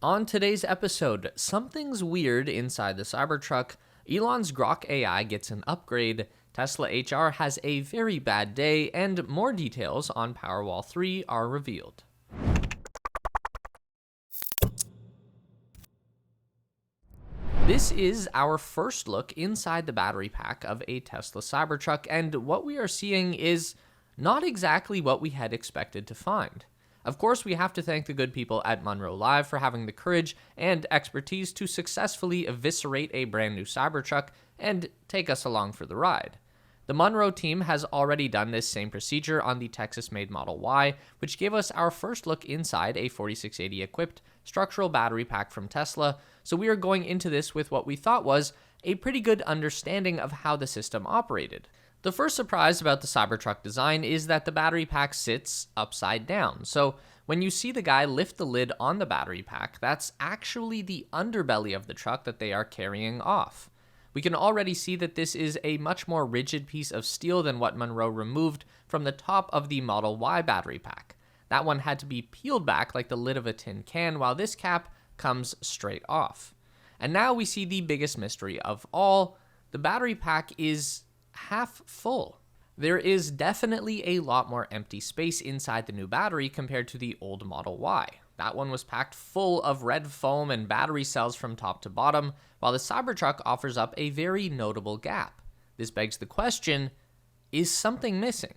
On today's episode, something's weird inside the Cybertruck, Elon's Grok AI gets an upgrade, Tesla HR has a very bad day, and more details on Powerwall 3 are revealed. This is our first look inside the battery pack of a Tesla Cybertruck, and what we are seeing is not exactly what we had expected to find. Of course, we have to thank the good people at Monroe Live for having the courage and expertise to successfully eviscerate a brand new Cybertruck and take us along for the ride. The Monroe team has already done this same procedure on the Texas-made Model Y, which gave us our first look inside a 4680 equipped structural battery pack from Tesla, so we are going into this with what we thought was a pretty good understanding of how the system operated. The first surprise about the Cybertruck design is that the battery pack sits upside down. So when you see the guy lift the lid on the battery pack, that's actually the underbelly of the truck that they are carrying off. We can already see that this is a much more rigid piece of steel than what Monroe removed from the top of the Model Y battery pack. That one had to be peeled back like the lid of a tin can, while this cap comes straight off. And now we see the biggest mystery of all. The battery pack is half full. There is definitely a lot more empty space inside the new battery compared to the old Model Y. That one was packed full of red foam and battery cells from top to bottom, while the Cybertruck offers up a very notable gap. This begs the question, is something missing?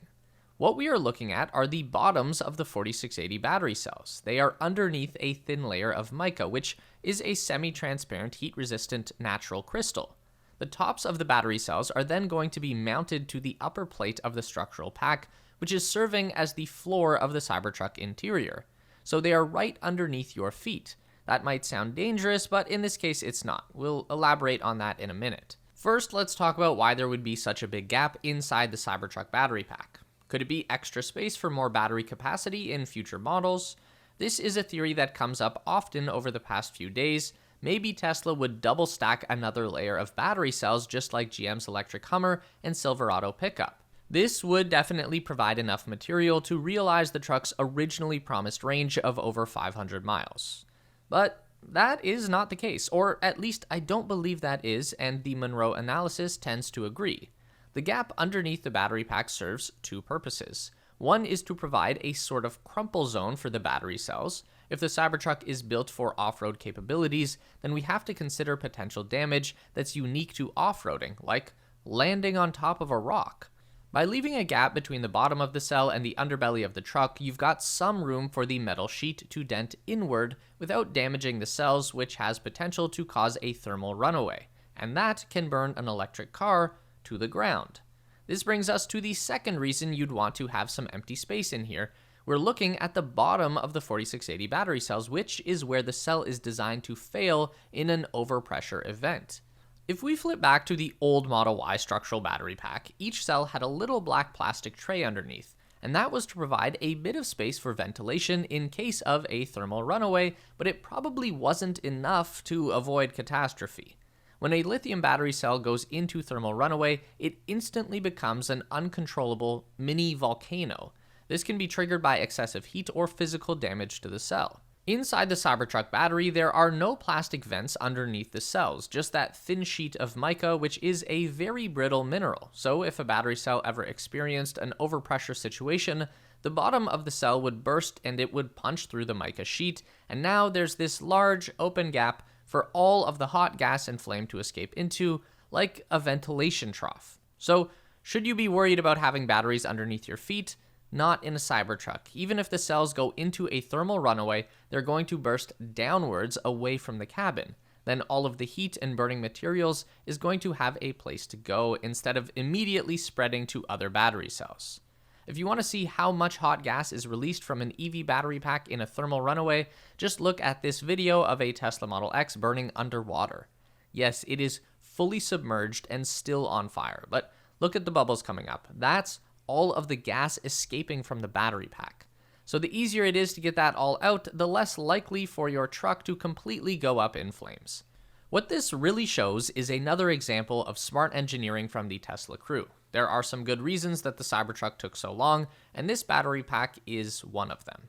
What we are looking at are the bottoms of the 4680 battery cells. They are underneath a thin layer of mica, which is a semi-transparent, heat-resistant natural crystal. The tops of the battery cells are then going to be mounted to the upper plate of the structural pack, which is serving as the floor of the Cybertruck interior. So they are right underneath your feet. That might sound dangerous, but in this case it's not. We'll elaborate on that in a minute. First, let's talk about why there would be such a big gap inside the Cybertruck battery pack. Could it be extra space for more battery capacity in future models? This is a theory that comes up often over the past few days. Maybe Tesla would double stack another layer of battery cells just like GM's electric Hummer and Silverado pickup. This would definitely provide enough material to realize the truck's originally promised range of over 500 miles. But that is not the case, or at least I don't believe that is, and the Monroe analysis tends to agree. The gap underneath the battery pack serves two purposes. One is to provide a sort of crumple zone for the battery cells. If the Cybertruck is built for off-road capabilities, then we have to consider potential damage that's unique to off-roading, like landing on top of a rock. By leaving a gap between the bottom of the cell and the underbelly of the truck, you've got some room for the metal sheet to dent inward without damaging the cells, which has potential to cause a thermal runaway, and that can burn an electric car to the ground. This brings us to the second reason you'd want to have some empty space in here. We're looking at the bottom of the 4680 battery cells, which is where the cell is designed to fail in an overpressure event. If we flip back to the old Model Y structural battery pack, each cell had a little black plastic tray underneath, and that was to provide a bit of space for ventilation in case of a thermal runaway, but it probably wasn't enough to avoid catastrophe. When a lithium battery cell goes into thermal runaway, it instantly becomes an uncontrollable mini volcano. This can be triggered by excessive heat or physical damage to the cell. Inside the Cybertruck battery, there are no plastic vents underneath the cells, just that thin sheet of mica, which is a very brittle mineral. So if a battery cell ever experienced an overpressure situation, the bottom of the cell would burst and it would punch through the mica sheet, and now there's this large open gap for all of the hot gas and flame to escape into, like a ventilation trough. So should you be worried about having batteries underneath your feet? Not in a Cybertruck. Even if the cells go into a thermal runaway, they're going to burst downwards away from the cabin. Then all of the heat and burning materials is going to have a place to go instead of immediately spreading to other battery cells. If you want to see how much hot gas is released from an EV battery pack in a thermal runaway, just look at this video of a Tesla Model X burning underwater. Yes, it is fully submerged and still on fire, but look at the bubbles coming up. That's all of the gas escaping from the battery pack. So the easier it is to get that all out, the less likely for your truck to completely go up in flames. What this really shows is another example of smart engineering from the Tesla crew. There are some good reasons that the Cybertruck took so long, and this battery pack is one of them.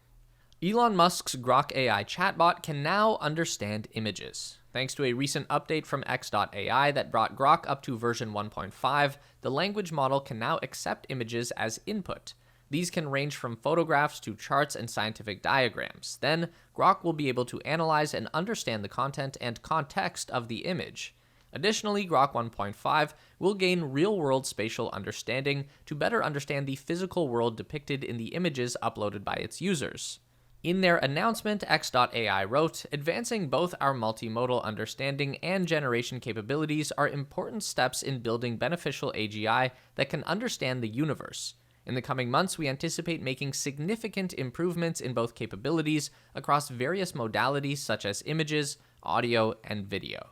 Elon Musk's Grok AI chatbot can now understand images. Thanks to a recent update from X.AI that brought Grok up to version 1.5, the language model can now accept images as input. These can range from photographs to charts and scientific diagrams. Then, Grok will be able to analyze and understand the content and context of the image. Additionally, Grok 1.5 will gain real-world spatial understanding to better understand the physical world depicted in the images uploaded by its users. In their announcement, X.AI wrote, "Advancing both our multimodal understanding and generation capabilities are important steps in building beneficial AGI that can understand the universe. In the coming months, we anticipate making significant improvements in both capabilities across various modalities such as images, audio, and video."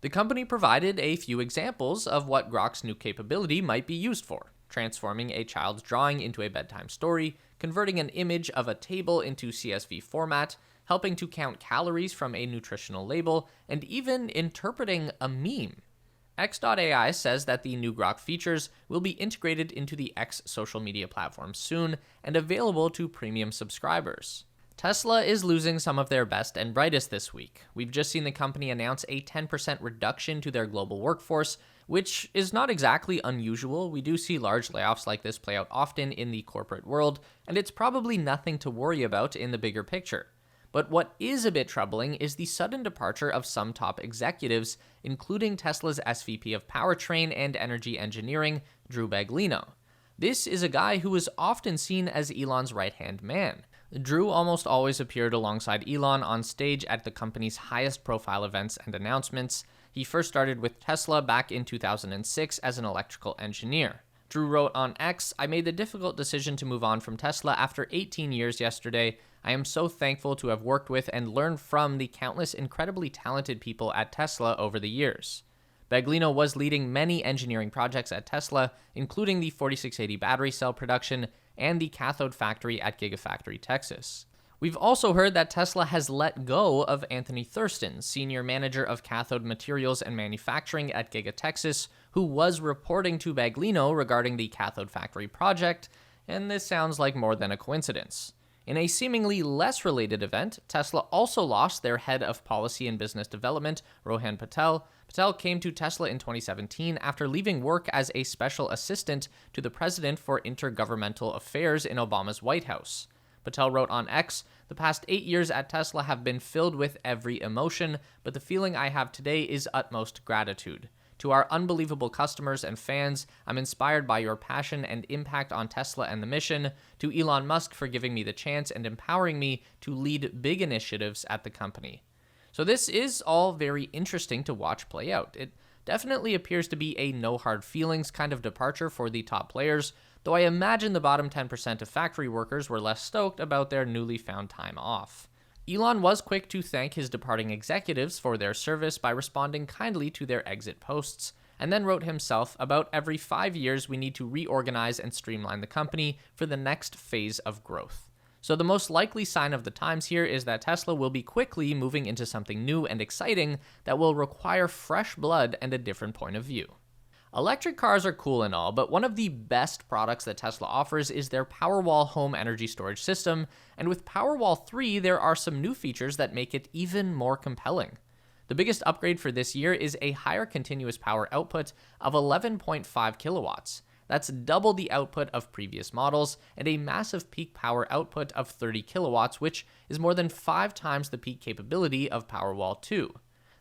The company provided a few examples of what Grok's new capability might be used for: transforming a child's drawing into a bedtime story, converting an image of a table into CSV format, helping to count calories from a nutritional label, and even interpreting a meme. X.AI says that the new Grok features will be integrated into the X social media platform soon and available to premium subscribers. Tesla is losing some of their best and brightest this week. We've just seen the company announce a 10% reduction to their global workforce, which is not exactly unusual. We do see large layoffs like this play out often in the corporate world, and it's probably nothing to worry about in the bigger picture. But what is a bit troubling is the sudden departure of some top executives, including Tesla's SVP of Powertrain and Energy Engineering, Drew Baglino. This is a guy who is often seen as Elon's right-hand man. Drew almost always appeared alongside Elon on stage at the company's highest profile events and announcements. He first started with Tesla back in 2006 as an electrical engineer. Drew wrote on X, "I made the difficult decision to move on from Tesla after 18 years yesterday. I am so thankful to have worked with and learned from the countless incredibly talented people at Tesla over the years." Baglino was leading many engineering projects at Tesla, including the 4680 battery cell production and the cathode factory at Gigafactory, Texas. We've also heard that Tesla has let go of Anthony Thurston, senior manager of cathode materials and manufacturing at Giga Texas, who was reporting to Baglino regarding the cathode factory project, and this sounds like more than a coincidence. In a seemingly less related event, Tesla also lost their head of policy and business development, Rohan Patel. Patel came to Tesla in 2017 after leaving work as a special assistant to the president for intergovernmental affairs in Obama's White House. Patel wrote on X, "The past 8 years at Tesla have been filled with every emotion, but the feeling I have today is utmost gratitude. To our unbelievable customers and fans, I'm inspired by your passion and impact on Tesla and the mission. To Elon Musk for giving me the chance and empowering me to lead big initiatives at the company." So this is all very interesting to watch play out. It definitely appears to be a no hard feelings kind of departure for the top players, though I imagine the bottom 10% of factory workers were less stoked about their newly found time off. Elon was quick to thank his departing executives for their service by responding kindly to their exit posts, and then wrote himself, "About every 5 years we need to reorganize and streamline the company for the next phase of growth." So the most likely sign of the times here is that Tesla will be quickly moving into something new and exciting that will require fresh blood and a different point of view. Electric cars are cool and all, but one of the best products that Tesla offers is their Powerwall home energy storage system, and with Powerwall 3, there are some new features that make it even more compelling. The biggest upgrade for this year is a higher continuous power output of 11.5 kilowatts. That's double the output of previous models, and a massive peak power output of 30 kilowatts, which is more than 5 times the peak capability of Powerwall 2.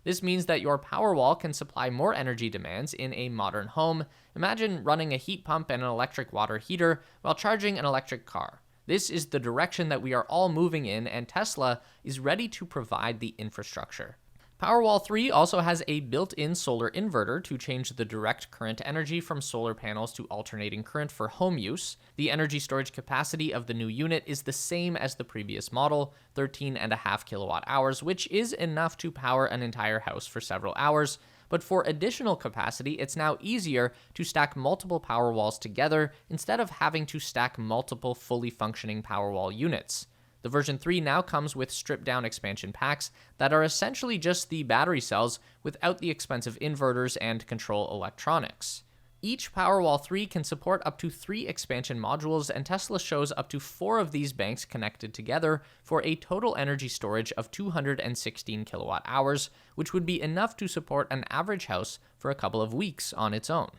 This means that your Powerwall can supply more energy demands in a modern home. Imagine running a heat pump and an electric water heater while charging an electric car. This is the direction that we are all moving in, and Tesla is ready to provide the infrastructure. Powerwall 3 also has a built-in solar inverter to change the direct current energy from solar panels to alternating current for home use. The energy storage capacity of the new unit is the same as the previous model, 13.5 kilowatt hours, which is enough to power an entire house for several hours. But for additional capacity, it's now easier to stack multiple Powerwalls together instead of having to stack multiple fully functioning Powerwall units. The version 3 now comes with stripped-down expansion packs that are essentially just the battery cells without the expensive inverters and control electronics. Each Powerwall 3 can support up to 3 expansion modules, and Tesla shows up to 4 of these banks connected together for a total energy storage of 216 kilowatt hours, which would be enough to support an average house for a couple of weeks on its own.